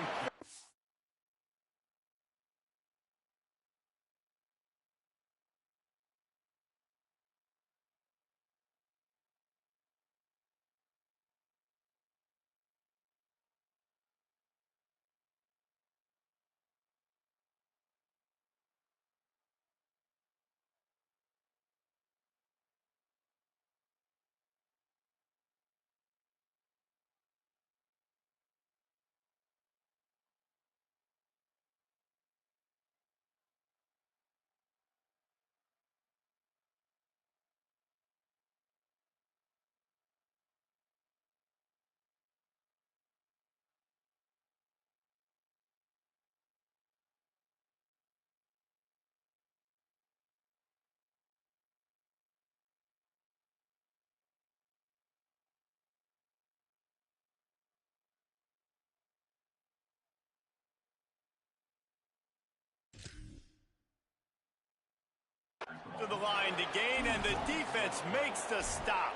line to gain, and the defense makes the stop.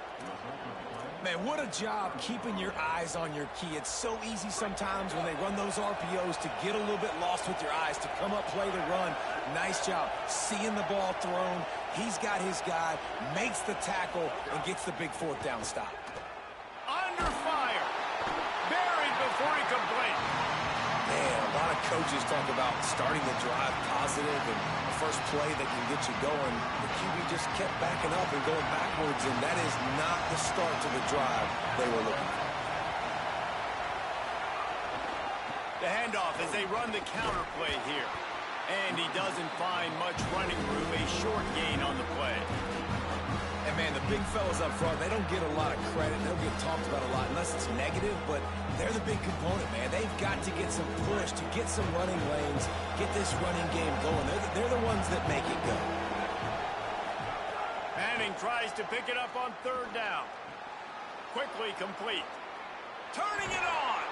Man, what a job keeping your eyes on your key. It's so easy sometimes when they run those RPOs to get a little bit lost with your eyes, to come up, play the run. Nice job seeing the ball thrown. He's got his guy, makes the tackle, and gets the big fourth down stop. Under fire. Buried before he could blink. Man, a lot of coaches talk about starting the drive positive and the first play that can get you going. The QB just kept backing up and going backwards, and that is not the start to the drive they were looking for. The handoff as they run the counter play here. And he doesn't find much running room, a short gain on the play. And, man, the big fellas up front, they don't get a lot of credit. They don't get talked about a lot unless it's negative, but they're the big component, man. They've got to get some push, to get some running lanes, get this running game going. They're the ones that make it go. Manning tries to pick it up on third down. Quickly complete. Turning it on.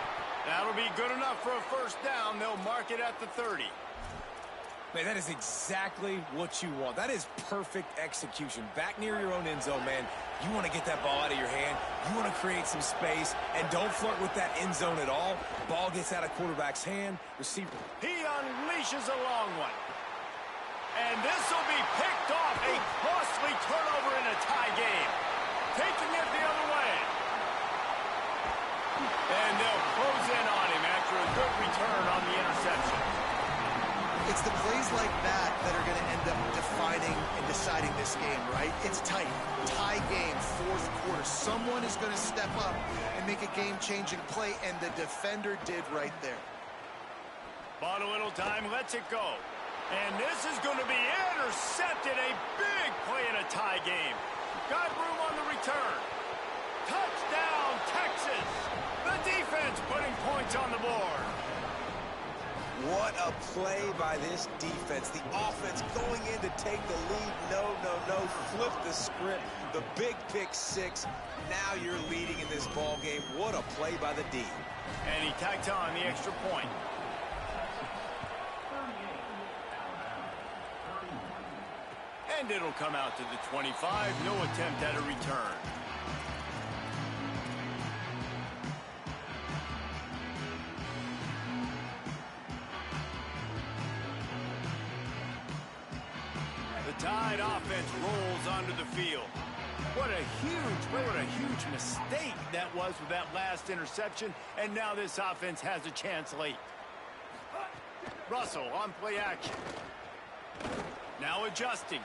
That'll be good enough for a first down. They'll mark it at the 30. Man, that is exactly what you want. That is perfect execution. Back near your own end zone, man. You want to get that ball out of your hand. You want to create some space, and don't flirt with that end zone at all. Ball gets out of quarterback's hand. Receiver. He unleashes a long one. And this will be picked off. A costly turnover in a tie game. Taking it the other way. And they'll close in on him after a good return on the interception. It's the plays like that that are going to end up defining and deciding this game, right? It's tight. Tie game, fourth quarter. Someone is going to step up and make a game-changing play, and the defender did right there. Bought a little time, lets it go. And this is going to be intercepted. A big play in a tie game. Got room on the return. Touchdown, Texas. The defense putting points on the board. What a play by this defense. The offense going in to take the lead. No. Flip the script. The big pick six. Now you're leading in this ball game. What a play by the D. And he tacked on the extra point. And it'll come out to the 25. No attempt at a return. Tide offense rolls onto the field. What a huge mistake that was with that last interception, and now this offense has a chance late. Russell on play action. Now adjusting.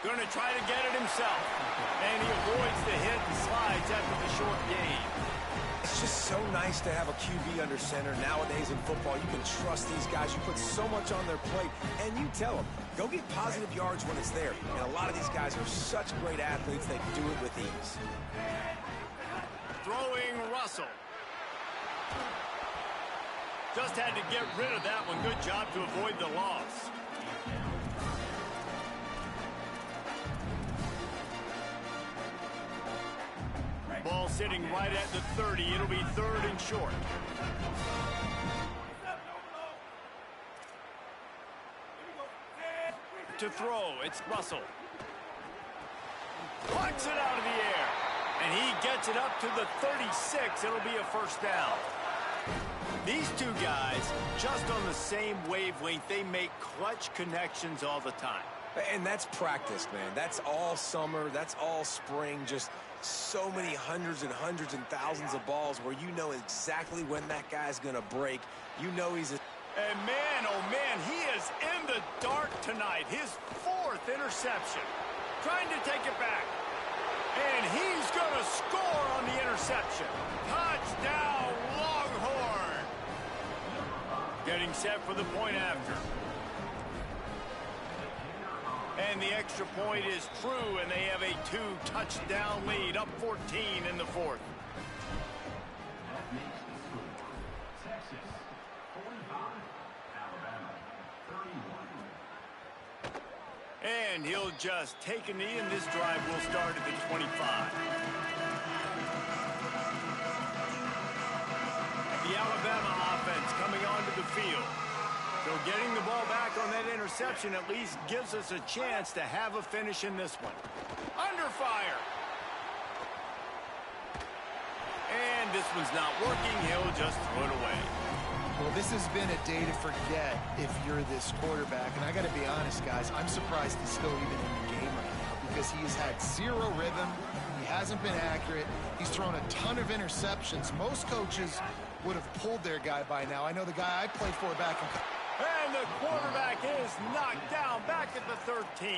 Going to try to get it himself. And he avoids the hit and slides after the short gain. It's just so nice to have a QB under center. Nowadays in football, you can trust these guys. You put so much on their plate, and you tell them, go get positive yards when it's there. And a lot of these guys are such great athletes, they do it with ease. Throwing Russell. Just had to get rid of that one. Good job to avoid the loss. Ball sitting right at the 30. It'll be third and short. To throw, it's Russell. Plucks it out of the air. And he gets it up to the 36. It'll be a first down. These two guys, just on the same wavelength, they make clutch connections all the time. And that's practice, man. That's all summer. That's all spring. Just so many hundreds and thousands of balls where you know exactly when that guy's going to break. You know he's a... And man, oh man, he is in the dark tonight. His fourth interception. Trying to take it back. And he's going to score on the interception. Touchdown, Longhorn. Getting set for the point after. And the extra point is true, and they have a 2-touchdown lead, up 14 in the fourth. And he'll just take a knee, and this drive will start at the 25. The Alabama offense coming onto the field. They'll Well, getting the ball back on that interception at least gives us a chance to have a finish in this one. Under fire. And this one's not working. He'll just throw it away. Well, this has been a day to forget if you're this quarterback. And I got to be honest, guys, I'm surprised he's still even in the game right now because he has had zero rhythm. He hasn't been accurate. He's thrown a ton of interceptions. Most coaches would have pulled their guy by now. I know the guy I played for back in... And the quarterback is knocked down back at the 13.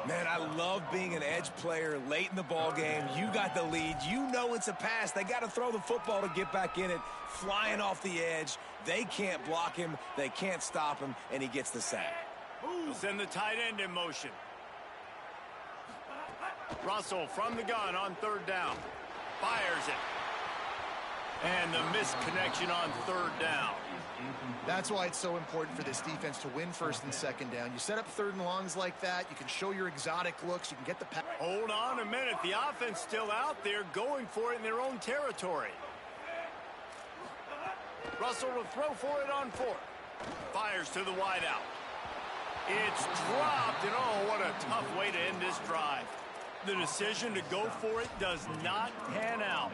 Man, I love being an edge player late in the ball game. You got the lead. You know it's a pass. They got to throw the football to get back in it. Flying off the edge. They can't block him. They can't stop him, and he gets the sack. He'll send the tight end in motion. Russell from the gun on third down. Fires it. And the missed connection on third down. That's why it's so important for this defense to win first and second down. You set up third and longs like that. You can show your exotic looks. You can get the pass. Hold on a minute. The offense still out there going for it in their own territory. Russell will throw for it on fourth. Fires to the wideout. It's dropped, and oh, what a tough way to end this drive. The decision to go for it does not pan out.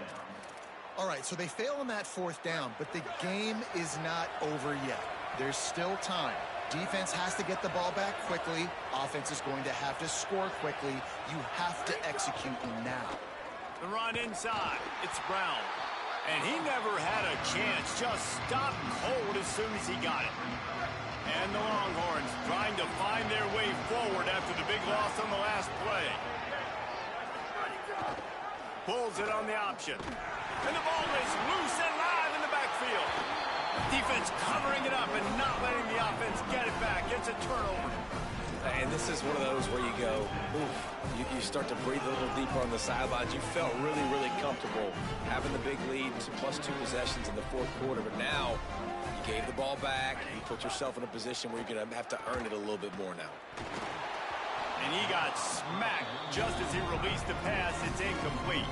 All right, so they fail on that fourth down, but the game is not over yet. There's still time. Defense has to get the ball back quickly. Offense is going to have to score quickly. You have to execute now. The run inside. It's Brown. And he never had a chance. Just stopped cold as soon as he got it. And the Longhorns trying to find their way forward after the big loss on the last play. Pulls it on the option. And the ball is loose and live in the backfield. Defense covering it up and not letting the offense get it back. It's a turnover. And this is one of those where you go, oof, you start to breathe a little deeper on the sidelines. You felt really, really comfortable having the big lead, plus 2 possessions in the fourth quarter. But now you gave the ball back. You put yourself in a position where you're going to have to earn it a little bit more now. And he got smacked just as he released the pass. It's incomplete.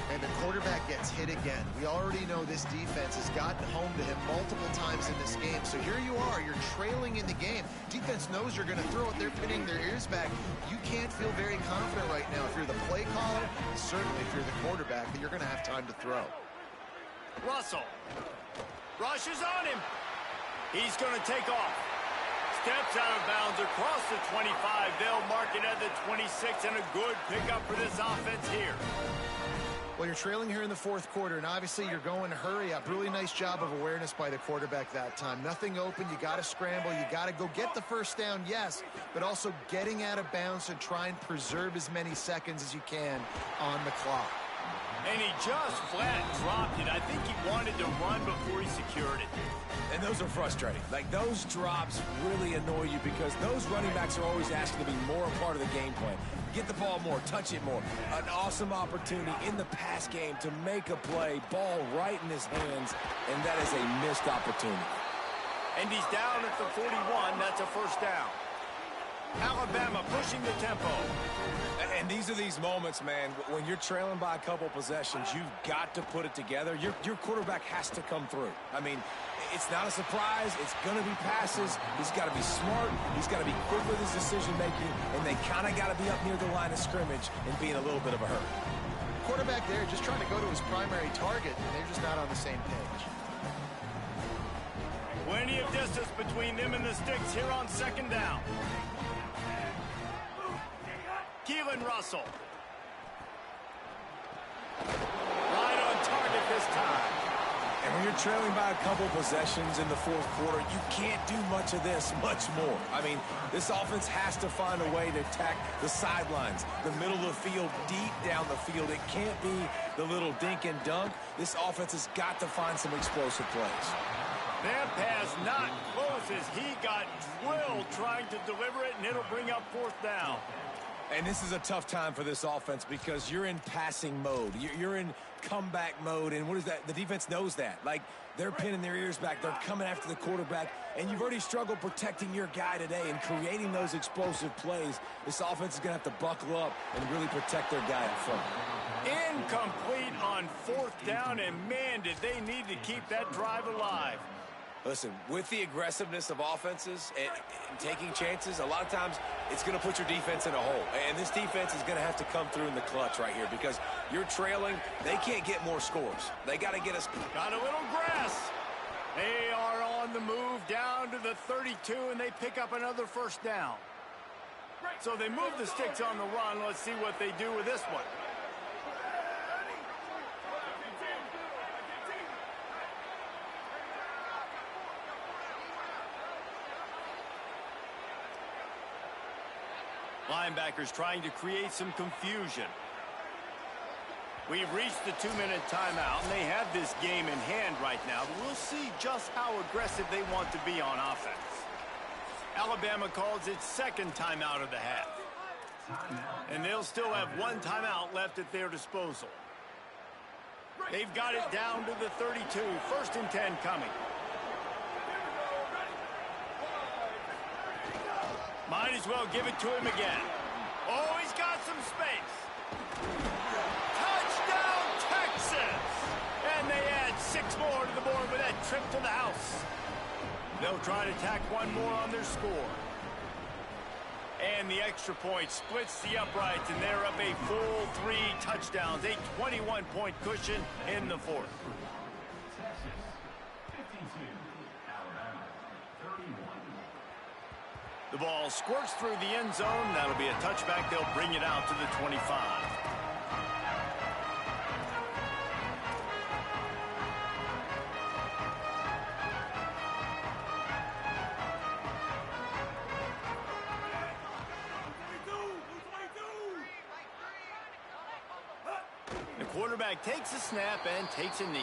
And the quarterback gets hit again. We already know this defense has gotten home to him multiple times in this game. So here you are, you're trailing in the game. Defense knows you're going to throw it. They're pinning their ears back. You can't feel very confident right now if you're the play caller, certainly if you're the quarterback, that you're going to have time to throw. Russell rushes on him. He's going to take off. Steps out of bounds across the 25. They'll mark it at the 26, and a good pickup for this offense here. Well, you're trailing here in the fourth quarter, and obviously you're going to hurry up. Really nice job of awareness by the quarterback that time. Nothing open. You got to scramble. You got to go get the first down, yes, but also getting out of bounds and try and preserve as many seconds as you can on the clock. And he just flat dropped it. I think he wanted to run before he secured it. And those are frustrating. Like, those drops really annoy you because those running backs are always asking to be more a part of the game plan. Get the ball more, touch it more. An awesome opportunity in the pass game to make a play, ball right in his hands, and that is a missed opportunity. And he's down at the 41. That's a first down. Alabama pushing the tempo. And these are these moments, man, when you're trailing by a couple possessions, you've got to put it together. Your quarterback has to come through. I mean, it's not a surprise. It's going to be passes. He's got to be smart. He's got to be quick with his decision-making, and they kind of got to be up near the line of scrimmage and be in a little bit of a hurry. Quarterback there just trying to go to his primary target, and they're just not on the same page. Plenty of distance between them and the sticks here on second down. Keelan Russell. Right on target this time. And when you're trailing by a couple possessions in the fourth quarter, you can't do much of this, much more. I mean, this offense has to find a way to attack the sidelines, the middle of the field, deep down the field. It can't be the little dink and dunk. This offense has got to find some explosive plays. That pass not close as he got drilled trying to deliver it, and it'll bring up fourth down. And this is a tough time for this offense because you're in passing mode. You're in comeback mode, and what is that? The defense knows that. Like, they're pinning their ears back. They're coming after the quarterback, and you've already struggled protecting your guy today and creating those explosive plays. This offense is going to have to buckle up and really protect their guy up front. Incomplete on fourth down, and man, did they need to keep that drive alive. Listen, with the aggressiveness of offenses and taking chances, a lot of times it's going to put your defense in a hole. And this defense is going to have to come through in the clutch right here because you're trailing. They can't get more scores. They got to get us. Got a little grass. They are on the move down to the 32, and they pick up another first down. So they move the sticks on the run. Let's see what they do with this one. Linebackers trying to create some confusion. We've reached the 2-minute timeout, and they have this game in hand right now. We'll see just how aggressive they want to be on offense. Alabama calls its second timeout of the half. And they'll still have one timeout left at their disposal. They've got it down to the 32. 1st and 10 coming. Might as well give it to him again. Oh, he's got some space. Touchdown, Texas! And they add 6 more to the board with that trip to the house. They'll try to tack one more on their score. And the extra point splits the uprights, and they're up a full 3 touchdowns, a 21-point cushion in the 4th. The ball squirts through the end zone. That'll be a touchback. They'll bring it out to the 25. The quarterback takes a snap and takes a knee.